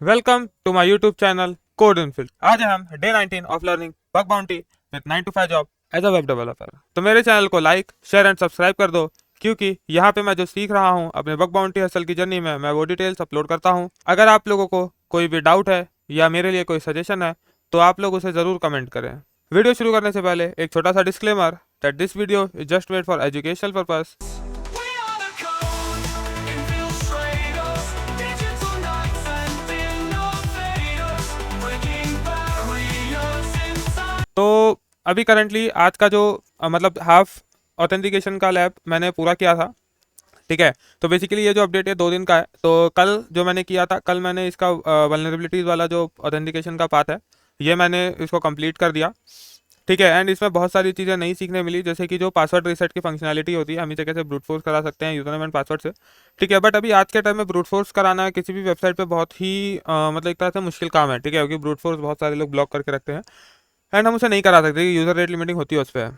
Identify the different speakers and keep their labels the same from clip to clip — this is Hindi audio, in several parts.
Speaker 1: Welcome to my YouTube channel Code Infield. आज है हम day 19 of learning bug bounty with 9 to 5 job as a web developer. तो मेरे चैनल को लाइक शेयर एंड सब्सक्राइब कर दो, क्योंकि यहाँ पे मैं जो सीख रहा हूँ अपने बग बाउंटी हसल की जर्नी में, मैं वो डिटेल्स अपलोड करता हूँ। अगर आप लोगों को कोई भी डाउट है या मेरे लिए कोई सजेशन है तो आप लोग उसे ज़रूर कमेंट करें। वीडियो शुरू करने से पहले एक छोटा सा disclaimer that this video is just made for educational purpose. तो अभी करंटली आज का जो मतलब हाफ ऑथेंटिकेशन का लैब मैंने पूरा किया था। ठीक है, तो बेसिकली ये जो अपडेट है 2 दिन का है। तो कल जो मैंने किया था, कल मैंने इसका वल्नरेबिलिटीज़ वाला जो ऑथेंटिकेशन का पाथ है ये मैंने इसको कंप्लीट कर दिया। ठीक है, एंड इसमें बहुत सारी चीज़ें नई सीखने मिली, जैसे कि जो पासवर्ड रीसेट की फंक्शनैलिटी होती है, हम इसे कैसे ब्रूट फोर्स करा सकते हैं यूजर नेम एंड पासवर्ड से। ठीक है, बट अभी आज के टाइम में ब्रूट फोर्स कराना किसी भी वेबसाइट पे बहुत ही मतलब एक तरह से मुश्किल काम है। ठीक है, क्योंकि ब्रूट फोर्स बहुत सारे लोग ब्लॉक करके रखते हैं एंड हम उसे नहीं करा सकते, यूज़र रेट लिमिटिंग होती है उस पर।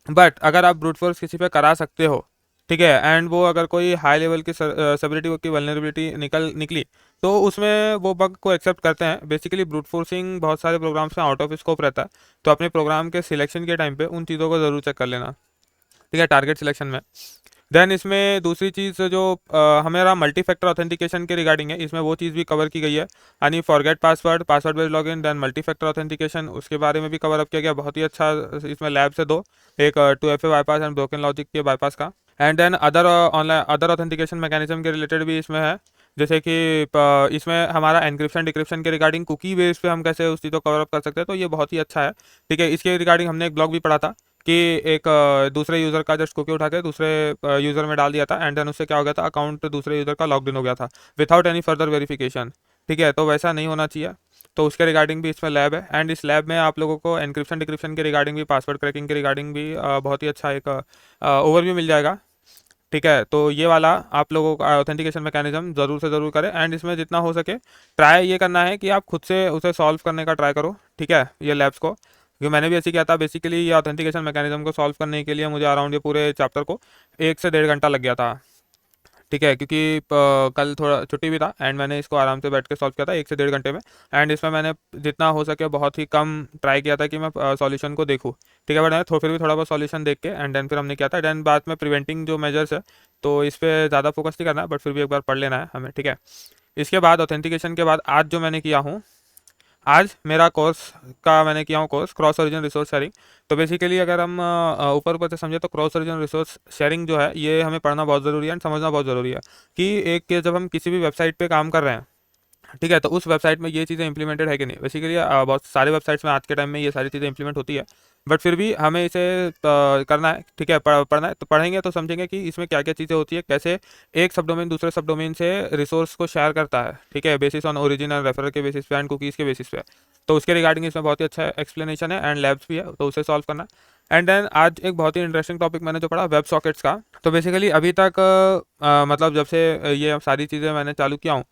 Speaker 1: बट अगर आप ब्रूट फोर्स किसी पे करा सकते हो, ठीक है, एंड वो अगर कोई हाई लेवल की सेवरिटी की वल्नरेबिलिटी निकली तो उसमें वो बग को एक्सेप्ट करते हैं। बेसिकली ब्रूट फोर्सिंग बहुत सारे प्रोग्राम्स में आउट ऑफ स्कोप रहता है, तो अपने प्रोग्राम के सिलेक्शन के टाइम पे उन चीज़ों को ज़रूर चेक कर लेना। ठीक है, टारगेट सिलेक्शन में। देन इसमें दूसरी चीज़ जो हमारा मल्टी फैक्टर ऑथेंटिकेशन के रिगार्डिंग है, इसमें वो चीज़ भी कवर की गई है, यानी forget password, password based login, then multi factor authentication, उसके बारे में भी कवर अप किया गया। बहुत ही अच्छा इसमें लैब से दो, एक 2FA bypass and broken logic के बाईपास का, and then other online other authentication mechanism के रिलेटेड भी इसमें है। जैसे कि इसमें हमारा एनक्रिप्शन डिक्रिप्शन के रिगार्डिंग कुकी बेस पे हम कैसे उस चीज़ को कवर अप कर सकते हैं, तो ये बहुत ही अच्छा है। ठीक है, इसके रिगार्डिंग हमने एक ब्लॉग भी पढ़ा था कि एक दूसरे यूज़र का जस्ट कुकी उठा के दूसरे यूज़र में डाल दिया था, एंड देन उससे क्या हो गया था, अकाउंट दूसरे यूज़र का लॉग इन हो गया था विदाउट एनी फर्दर वेरिफिकेशन। ठीक है, तो वैसा नहीं होना चाहिए। तो उसके रिगार्डिंग भी इसमें लैब है, एंड इस लैब में आप लोगों को एनक्रिप्शन डिक्रिप्शन के रिगार्डिंग भी, पासवर्ड क्रैकिंग के रिगार्डिंग भी बहुत ही अच्छा एक ओवरव्यू मिल जाएगा। ठीक है, तो ये वाला आप लोगों का ऑथेंटिकेशन मैकेनिज्म ज़रूर से ज़रूर करें, एंड इसमें जितना हो सके ट्राई ये करना है कि आप खुद से उसे सॉल्व करने का ट्राई करो। ठीक है, ये लैब्स को, क्योंकि मैंने भी ऐसे किया था। बेसिकली ये ऑथेंटिकेशन मैकेनिज्म को सॉल्व करने के लिए मुझे अराउंड ये पूरे चैप्टर को 1 से 1.5 घंटा लग गया था। ठीक है, क्योंकि कल थोड़ा छुट्टी भी था एंड मैंने इसको आराम से बैठ के सॉल्व किया था 1 से 1.5 घंटे में। एंड इसमें मैंने जितना हो सके बहुत ही कम ट्राई किया था कि मैं सॉल्यूशन को देखूँ। ठीक है, बट मैंने फिर भी थोड़ा बहुत सॉल्यूशन देख के एंड देन फिर हमने किया था। देन बाद में प्रिवेंटिंग जो मेजर्स है, तो इस पर ज़्यादा फोकस नहीं करना है, बट फिर भी एक बार पढ़ लेना है हमें। ठीक है, इसके बाद ऑथेंटिकेशन के बाद आज जो मैंने किया हूँ, आज मेरा कोर्स का मैंने किया हूँ course cross origin resource sharing. तो बेसिकली अगर हम ऊपर ऊपर से समझे तो क्रॉस ओरिजिन रिसोर्स शेयरिंग जो है ये हमें पढ़ना बहुत ज़रूरी है एंड समझना बहुत ज़रूरी है कि एक जब हम किसी भी वेबसाइट पे काम कर रहे हैं, ठीक है, तो उस वेबसाइट में ये चीज़ें इंप्लीमेंटेड है कि नहीं। बेसिकली बहुत सारे वेबसाइट्स में आज के टाइम में ये सारी चीज़ें इंप्लीमेंट होती है, बट फिर भी हमें इसे करना है। ठीक है, पढ़ना है, तो पढ़ेंगे तो समझेंगे कि इसमें क्या क्या चीज़ें होती है, कैसे एक सब डोमेन दूसरे सब डोमेन से रिसोर्स को शेयर करता है। ठीक है, basis on origin and referrer के बेसिस पे एंड कुकीज़ के बेसिस पे। तो उसके रिगार्डिंग इसमें बहुत ही अच्छा एक्सप्लेनेशन है एंड लैब्स भी है, तो उसे सॉल्व करना। एंड देन आज एक बहुत ही इंटरेस्टिंग टॉपिक मैंने जो पढ़ा, वेब सॉकेट्स का। तो बेसिकली अभी तक मतलब जब से ये सारी चीज़ें मैंने चालू किया हूँ,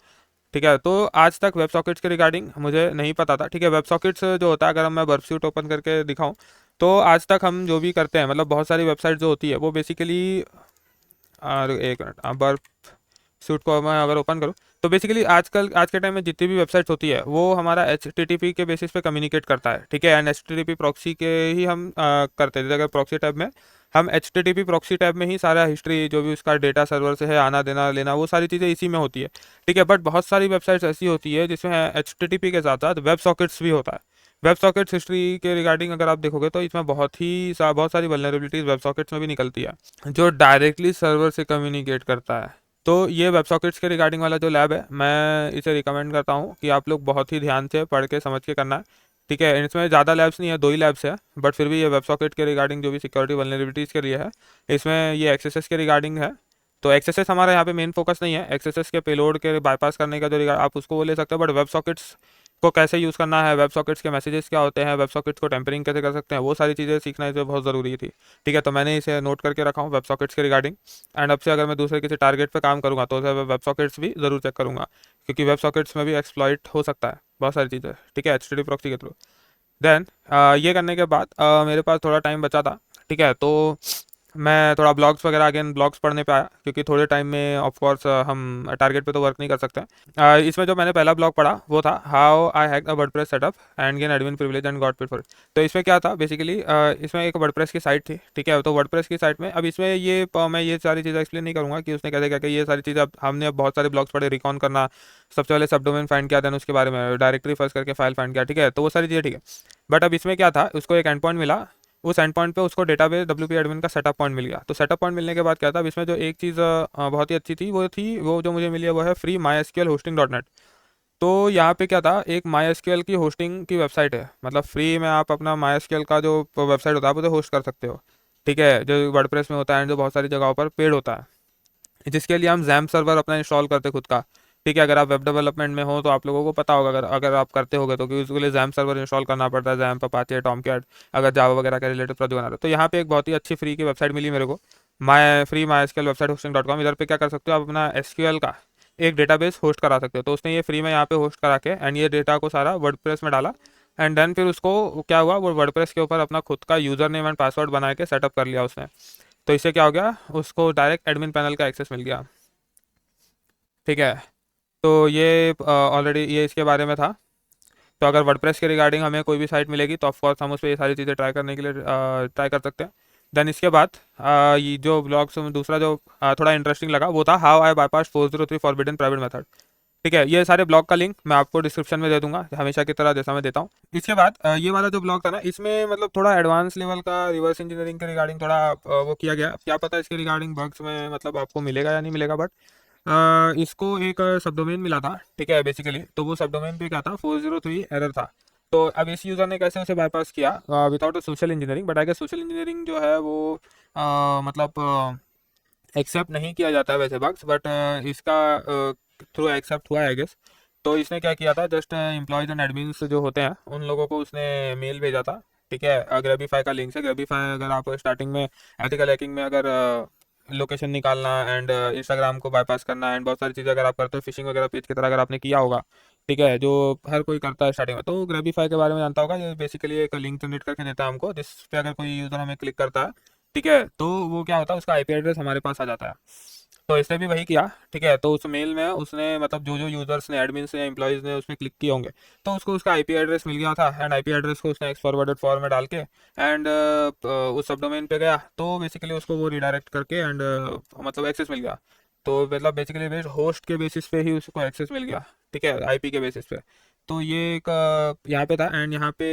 Speaker 1: ठीक है, तो आज तक वेब सॉकेट्स के रिगार्डिंग मुझे नहीं पता था। ठीक है, वेब सॉकेट्स जो होता है, अगर मैं बर्फसूट ओपन करके दिखाऊं तो आज तक हम जो भी करते हैं, मतलब बहुत सारी वेबसाइट जो होती है वो बेसिकली, और एक मिनट, बर्फ सूट को मैं अगर ओपन करूँ तो बेसिकली आजकल आज के टाइम में जितनी भी वेबसाइट्स होती है वो हमारा HTTP के बेसिस पे कम्युनिकेट करता है। ठीक है, एंड HTTP प्रॉक्सी के ही हम करते हैं। जैसे अगर प्रॉक्सी टैब में हम HTTP प्रॉक्सी टैब में ही सारा हिस्ट्री जो भी उसका डेटा सर्वर से है, आना देना लेना, वो सारी चीज़ें इसी में होती है। ठीक है, बट बहुत सारी वेबसाइट्स ऐसी होती है जिसमें HTTP के साथ साथ वेब सॉकेट्स भी होता है। वेब सॉकेट्स हिस्ट्री के रिगार्डिंग अगर आप देखोगे तो इसमें बहुत सारी वल्नरेबिलिटीज़ वेब सॉकेट्स में भी निकलती है, जो डायरेक्टली सर्वर से कम्युनिकेट करता है। तो ये वेब सॉकेट्स के रिगार्डिंग वाला जो लैब है, मैं इसे रिकमेंड करता हूँ कि आप लोग बहुत ही ध्यान से पढ़ के समझ के करना है। ठीक है, इसमें ज़्यादा लैब्स नहीं है, 2 ही लैब्स है, बट फिर भी ये वेब सॉकेट के रिगार्डिंग जो भी सिक्योरिटी वल्नरेबिलिटीज़ के लिए है, इसमें ये एक्सेसेस के रिगार्डिंग है। तो एक्सेसेस हमारा यहाँ पे मेन फोकस नहीं है, एक्सेसेस के पेलोड के बाईपास करने का जो आप उसको वो ले सकते हो, बट वेब सॉकेट्स को कैसे यूज़ करना है, वेब सॉकेट्स के मैसेजेस क्या होते हैं, वेब सॉकेट्स को टेम्परिंग कैसे कर सकते हैं, वो सारी चीज़ें सीखना इसमें बहुत ज़रूरी थी। ठीक है, तो मैंने इसे नोट करके रखा हूँ वेब सॉकेट्स के रिगार्डिंग। एंड अब से अगर मैं दूसरे किसी टारगेट पे काम करूँगा तो उसे वेब सॉकेट्स भी ज़रूर चेक करूँगा, क्योंकि वेब सॉकेट्स में भी एक्सप्लॉइट हो सकता है बहुत सारी चीज़ें। ठीक है, HTTP प्रॉक्सी के थ्रू। देन ये करने के बाद मेरे पास थोड़ा टाइम बचा था। ठीक है, तो मैं थोड़ा ब्लॉग्स वगैरह अगेन ब्लॉग्स पढ़ने पे आया, क्योंकि थोड़े टाइम में ऑफ कोर्स हम टारगेट पे तो वर्क नहीं कर सकते। इसमें जो मैंने पहला ब्लॉग पढ़ा वो था how I hack a WordPress setup and gain admin privilege and got paid for it. तो इसमें क्या था बेसिकली, इसमें एक वर्डप्रेस की साइट थी, ठीक है। तो वर्डप्रेस की साइट में अब इसमें ये मैं ये सारी चीज़ें एक्सप्लेन नहीं करूँगा कि उसने कैसे क्या किया, ये सारी चीज़ें अब हमने अब बहुत सारे ब्लॉग्स पढ़े, रिकॉन करना, सबसे पहले सब डोमेन फाइंड किया, देन उसके बारे में डायरेक्टरी फर्स्ट करके फाइल फाइंड किया, ठीक है। तो वो सारी चीज़ें ठीक है। बट अब इसमें क्या था, उसको एक एंड पॉइंट मिला, उस एंड पॉइंट पे उसको डेटाबेस WP एडमिन का सेटअप पॉइंट मिल गया। तो सेटअप पॉइंट मिलने के बाद क्या था, अब इसमें जो एक चीज़ बहुत ही अच्छी थी, वो जो मुझे मिली है वो है फ्री MySQL hosting.net। तो यहाँ पे क्या था, एक MySQL की होस्टिंग की वेबसाइट है, मतलब फ्री में आप अपना MySQL का जो वेबसाइट होता है आप उसे होस्ट कर सकते हो, ठीक है, जो वर्डप्रेस में होता है एंड जो बहुत सारी जगहों पर पेड होता है, जिसके लिए हम जैम सर्वर अपना इंस्टॉल करते खुद का, ठीक है। अगर आप वेब डेवलपमेंट में हो तो आप लोगों को पता होगा, अगर अगर आप करते होगे तो, क्योंकि उसके लिए जैम सर्वर इंस्टॉल करना पड़ता है, जैम अपाचे टॉमकैट, अगर जावा वगैरह के रिलेटेड प्रोजेक्ट बना रहे हो। तो यहाँ पे एक बहुत ही अच्छी फ्री की वेबसाइट मिली मेरे को, MySQL वेबसाइट hosting.com। इधर पे क्या कर सकते हो, आप अपना SQL का एक डेटाबेस होस्ट करा सकते हो। तो उसने ये फ्री में यहाँ पे होस्ट करा के एंड ये डेटा को सारा वर्डप्रेस में डाला, एंड देन फिर उसको क्या हुआ, वो वर्डप्रेस के ऊपर अपना खुद का यूज़र नेम एंड पासवर्ड बना के सेटअप कर लिया उसने। तो इससे क्या हो गया, उसको डायरेक्ट एडमिन पैनल का एक्सेस मिल गया, ठीक है। तो ये ऑलरेडी ये इसके बारे में था। तो अगर वर्डप्रेस के रिगार्डिंग हमें कोई भी साइट मिलेगी तो ऑफकोर्स हम उस पर ये सारी चीज़ें ट्राई करने के लिए ट्राई कर सकते हैं। देन इसके बाद ये जो ब्लॉग्स दूसरा जो थोड़ा इंटरेस्टिंग लगा वो था how I bypass 403 forbidden private method, ठीक है। ये सारे ब्लॉग का लिंक मैं आपको डिस्क्रिप्शन में दे दूंगा, हमेशा की तरह जैसा मैं देता हूँ। इसके बाद ये वाला जो ब्लॉग था ना, इसमें मतलब थोड़ा एडवांस लेवल का रिवर्स इंजीनियरिंग के रिगार्डिंग थोड़ा वो किया गया। क्या पता इसके रिगार्डिंग बग्स में मतलब आपको मिलेगा या नहीं मिलेगा, बट इसको एक सब डोमेन मिला था, ठीक है बेसिकली। तो वो सब डोमेन पे क्या था, 403 एरर था। तो अब इस यूज़र ने कैसे उसे बाईपास किया without social engineering, but I guess social engineering जो है वो मतलब एक्सेप्ट नहीं किया जाता है वैसे बग्स, बट इसका थ्रू एक्सेप्ट हुआ है आई गेस। तो इसने क्या किया था, जस्ट एम्प्लॉयज एंड एडमिन्स जो होते हैं उन लोगों को उसने मेल भेजा था, ठीक है। ग्रेबिफाई का लिंक से, ग्रेबिफाई अगर आप स्टार्टिंग में एथिकल हैकिंग में अगर लोकेशन निकालना एंड इंस्टाग्राम को बाईपास करना एंड बहुत सारी चीज़ें अगर आप करते हो, फिशिंग वगैरह पेज की तरह अगर आपने किया होगा, ठीक है, जो हर कोई करता है स्टार्टिंग में, तो ग्रेबिफाई के बारे में जानता होगा। ये बेसिकली एक लिंक जनरेट करके देता है हमको, जिस पे अगर कोई यूज़र हमें क्लिक करता है, ठीक है, तो वो क्या होता है, उसका IP एड्रेस हमारे पास आ जाता है। तो इसने भी वही किया, ठीक है। तो उस मेल में उसने मतलब जो जो यूजर्स ने, एडमिन्स ने, एम्प्लॉयज़ ने उसमें क्लिक किए होंगे, तो उसको उसका IP एड्रेस मिल गया था, एंड IP एड्रेस को उसने एक्स फॉरवर्डेड फॉर्म में डाल के एंड उस सब डोमेन पे गया, तो बेसिकली उसको वो रिडायरेक्ट करके एंड मतलब एक्सेस मिल गया। तो मतलब बेसिकली बेस्ड होस्ट के बेसिस पे ही उसको एक्सेस मिल गया, ठीक है, IP के बेसिस पे। तो ये एक यहाँ पे था, एंड यहाँ पे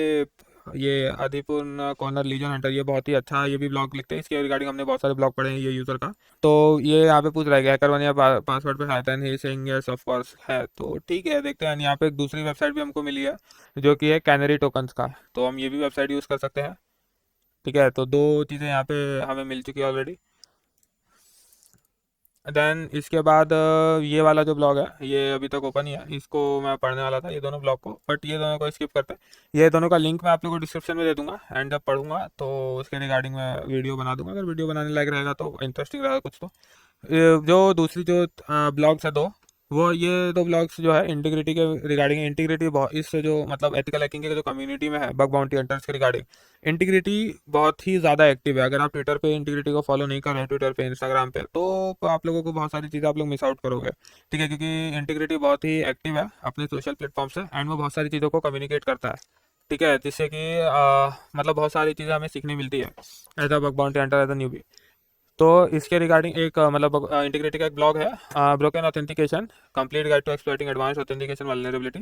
Speaker 1: ये आदिपुर कॉर्नर लीजन हंटर, ये बहुत ही अच्छा ये भी ब्लॉग लिखते हैं, इसके रिगार्डिंग हमने बहुत सारे ब्लॉग पढ़े हैं ये यूज़र का। तो ये यहाँ पे पूछ रहा है कि हैकर वन या पासवर्ड पे खाता है, सेइंग यस ऑफ कोर्स है, तो ठीक है देखते हैं। यहाँ पे एक दूसरी वेबसाइट भी हमको मिली है जो कि है कैनरी टोकन्स का, तो हम ये भी वेबसाइट यूज़ कर सकते हैं, ठीक है। तो दो चीज़ें यहाँ पे हमें मिल चुकी है ऑलरेडी। देन इसके बाद ये वाला जो ब्लॉग है ये अभी तक ओपन ही है, इसको मैं पढ़ने वाला था ये दोनों ब्लॉग को, बट ये दोनों को स्किप करते हैं। ये दोनों का लिंक मैं आप लोगों को डिस्क्रिप्शन में दे दूंगा, एंड जब पढ़ूंगा तो उसके रिगार्डिंग मैं वीडियो बना दूंगा, अगर वीडियो बनाने लायक रहेगा तो, इंटरेस्टिंग रहेगा कुछ तो। जो दूसरी जो ब्लॉग्स है दो, वो ये दो ब्लॉग्स जो है इंटीग्रिटी के रिगार्डिंग, इंटीग्रिटी बहुत इस जो मतलब एथिकल हैकिंग के जो कम्युनिटी में है बग बाउंटी हंटर्स के रिगार्डिंग, इंटीग्रिटी बहुत ही ज़्यादा एक्टिव है। अगर आप ट्विटर पे इंटीग्रिटी को फॉलो नहीं कर रहे हैं, ट्विटर पे इंस्टाग्राम पे, तो आप लोगों को बहुत सारी चीज़ें आप लोग मिस आउट करोगे, ठीक है, क्योंकि इंटीग्रिटी बहुत ही एक्टिव है अपने सोशल प्लेटफॉर्म से, एंड वो बहुत सारी चीज़ों को कम्युनिकेट करता है, ठीक है, जिससे कि मतलब बहुत सारी चीज़ें हमें सीखने मिलती है as a bug bounty hunter, as a newbie. तो इसके रिगार्डिंग एक मतलब इंटीग्रिटी का एक ब्लॉग है, broken authentication complete guide to exploiting advance authentication vulnerability.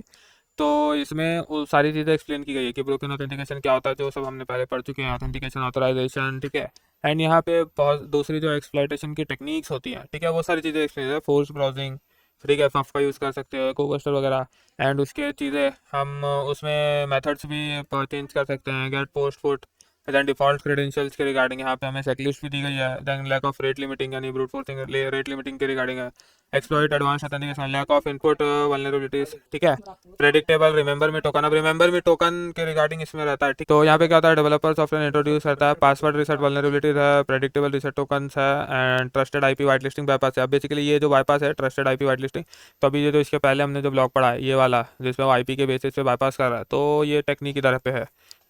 Speaker 1: तो इसमें वो सारी चीज़ें एक्सप्लेन की गई है कि ब्रोकन ऑथेंटिकेशन क्या होता है, जो सब हमने पहले पढ़ चुके हैं, ऑथेंटिकेशन ऑथराइजेशन, ठीक है। एंड यहाँ पे बहुत दूसरी जो एक्सप्लॉइटेशन की टेक्निक्स होती हैं, ठीक है, वो सारी चीज़ें एक्सप्लेन है, फोर्स ब्राउजिंग, ठीक है, फफ का यूज़ कर सकते हैं, कोबस्टर वगैरह, एंड उसके चीज़ें हम उसमें मेथड्स भी चेंज कर सकते हैं, get post put, then default credentials के रिगार्डिंग यहाँ पे हमें चेकलिस्ट भी दी गई है। Then lack of rate limiting यानी ब्रूट फोर्सिंग रेट लिमिटिंग के रिगार्डिंग है। Exploit advance authentication, lack of input vulnerabilities, ठीक है। प्रेडिक्टेबल रिमेंबर मी टोकन, अब रिमेंबर मी टोकन के रिगार्डिंग इसमें रहता है, ठीक। तो यहाँ पे क्या होता है, डेवलपर सॉफ्टवेयर इंट्रोड्यूस करता है, पासवर्ड रिसेट वल्नरेबिलिटीज है, प्रेडिक्टेबल रिसेट टोकन्स है, and trusted IP white listing bypass है। अब बेसिकली ये जो बाईपास है ट्रस्टेड IP वाइट लिस्टिंग, तो अभी ये जो इसके पहले हमने जो ब्लॉग पढ़ा है ये वाला जिसमें वो IP के बेसिस पे बाईपास कर रहा है, तो ये टेक्निक इधर पे है,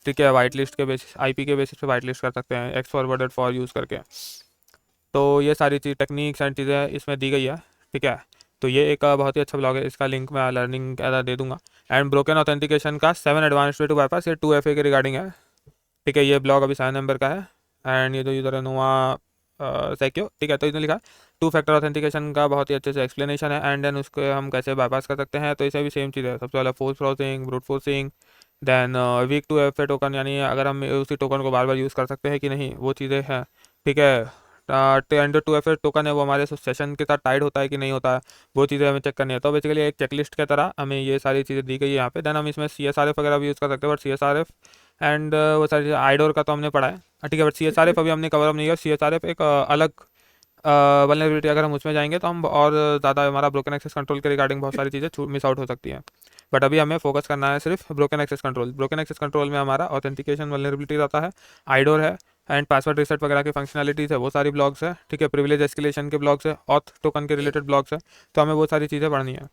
Speaker 1: ठीक है, वाइट लिस्ट के बेसिस, आईपी के बेसिस पे वाइट लिस्ट कर सकते हैं एक्स फॉरवर्डेड फॉर यूज़ करके। तो ये सारी चीज़ टेक्निक्स एंड चीज़ें इसमें दी गई है, ठीक है। तो ये एक बहुत ही अच्छा ब्लॉग है, इसका लिंक मैं लर्निंग दे दूंगा। एंड ब्रोकन ऑथेंटिकेशन का 7 एडवांस वे टू बाईपास, ये 2FA के रिगार्डिंग है, ठीक है। ये ब्लॉग अभी 7 नंबर का है। एंड ये जो यूज़र है नोवा सेक्यो, ठीक है। तो इसने लिखा 2 फैक्टर ऑथेंटिकेशन का बहुत ही अच्छे से एक्सप्लेनेशन है। एंड देन उसको हम कैसे बाईपास कर सकते हैं, तो इसे भी सेम चीज़ है। सबसे पहले force browsing, brute forcing, then weak 2FA token, यानी अगर हम उसी टोकन को बार बार यूज़ कर सकते हैं कि नहीं, वो चीज़ें हैं, ठीक है। एंड 2FA टोकन है वो हमारे सेशन के साथ टाइड होता है कि नहीं होता है, वो चीज़ें हमें चेक करनी है। तो बेसिकली एक चेकलिस्ट की तरह हमें ये सारी चीज़ें दी गई है यहाँ पे। देन हम इसमें CSRF वगैरह भी यूज़ कर सकते हैं, बट CSRF एंड वो सारी चीज़ें आइडोर का तो हमने पढ़ा है, ठीक है। बट CSRF अभी हमने कवर अप नहीं किया। CSRF एक अलग वल्नरेबिलिटी, अगर हम उसमें जाएंगे तो हम और ज़्यादा हमारा ब्रोकन एक्सेस कंट्रोल के रिगार्डिंग बहुत सारी चीज़ें मिस आउट हो सकती हैं। बट अभी हमें फोकस करना है सिर्फ broken access control. Broken access control में हमारा ऑथेंटिकेशन वल्नरेबिलिटी रहता है, आइडोर है, एंड पासवर्ड रीसेट वगैरह की फंक्शनलिटीज़ है, वो सारी ब्लॉग्स है, ठीक है। प्रिविलेज एस्केलेशन के ब्लॉग्स है, ऑथ टोकन के रिलेटेड ब्लॉग्स है। तो हमें वो सारी चीज़ें पढ़नी है।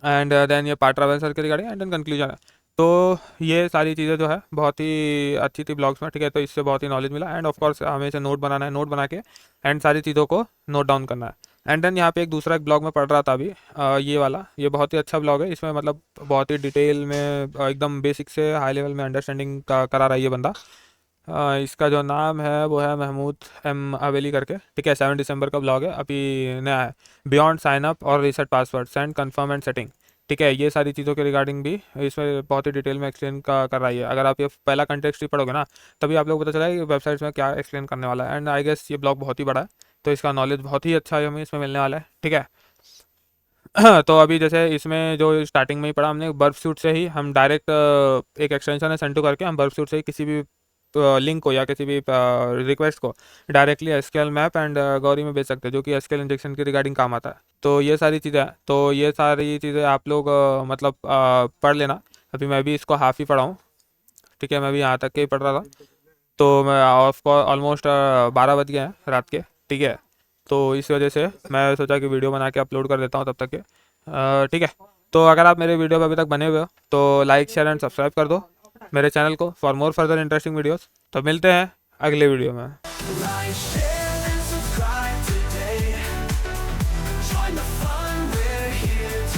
Speaker 1: एंड देन ये पार्ट ट्रावर्सल के रिगार्डिंग, एंड देन कंक्लूजन है। तो ये सारी चीज़ें जो है बहुत ही अच्छी थी ब्लॉग्स में, ठीक है। तो इससे बहुत ही नॉलेज मिला। एंड ऑफ कोर्स हमें इसे नोट बनाना है, नोट बना के एंड सारी चीज़ों को नोट डाउन करना है। एंड देन यहाँ पे एक दूसरा एक ब्लॉग में पढ़ रहा था अभी, ये वाला, ये बहुत ही अच्छा ब्लॉग है। इसमें मतलब बहुत ही डिटेल में एकदम बेसिक से हाई लेवल में अंडरस्टैंडिंग का करा रहा है ये बंदा। इसका जो नाम है वो है महमूद M हवेली करके, ठीक है। 7 दिसंबर का ब्लॉग है, अभी नया है। बियॉन्ड साइन अप और reset password, send confirm and setting, ठीक है। ये सारी चीज़ों के रिगार्डिंग भी इसमें बहुत ही डिटेल में एक्सप्लेन कर रहा है। अगर आप ये पहला कंटेक्स्ट ही पढ़ोगे ना, तभी आप लोग को पता चला कि वेबसाइट्स में क्या एक्सप्लेन करने वाला है। एंड आई गेस ये ब्लॉग बहुत ही बड़ा है, तो इसका नॉलेज बहुत ही अच्छा है हमें इसमें मिलने वाला है, ठीक है। तो अभी जैसे इसमें जो स्टार्टिंग में ही पढ़ा हमने, बर्फ सूट से ही हम डायरेक्ट एक एक्सटेंशन है सेंटू करके, हम बर्फ सूट से ही किसी भी लिंक को या किसी भी रिक्वेस्ट को directly SQL map and Gauri में भेज सकते हैं, जो कि एसक्यूएल इंजेक्शन के रिगार्डिंग काम आता है। तो ये सारी चीज़ें हैं, तो ये सारी चीज़ें आप लोग मतलब पढ़ लेना। अभी मैं भी इसको हाफ ही पढ़ा हूँ, ठीक है। मैं भी यहाँ तक के ही पढ़ रहा था। तो मैं ऑलमोस्ट 12 बज गए हैं रात के, ठीक है। तो इस वजह से मैं सोचा कि वीडियो बना के अपलोड कर देता हूँ तब तक के, ठीक है। तो अगर आप मेरे वीडियो पर अभी तक बने हुए हो तो लाइक शेयर एंड सब्सक्राइब कर दो मेरे चैनल को for more further interesting videos. तो मिलते हैं अगले वीडियो में।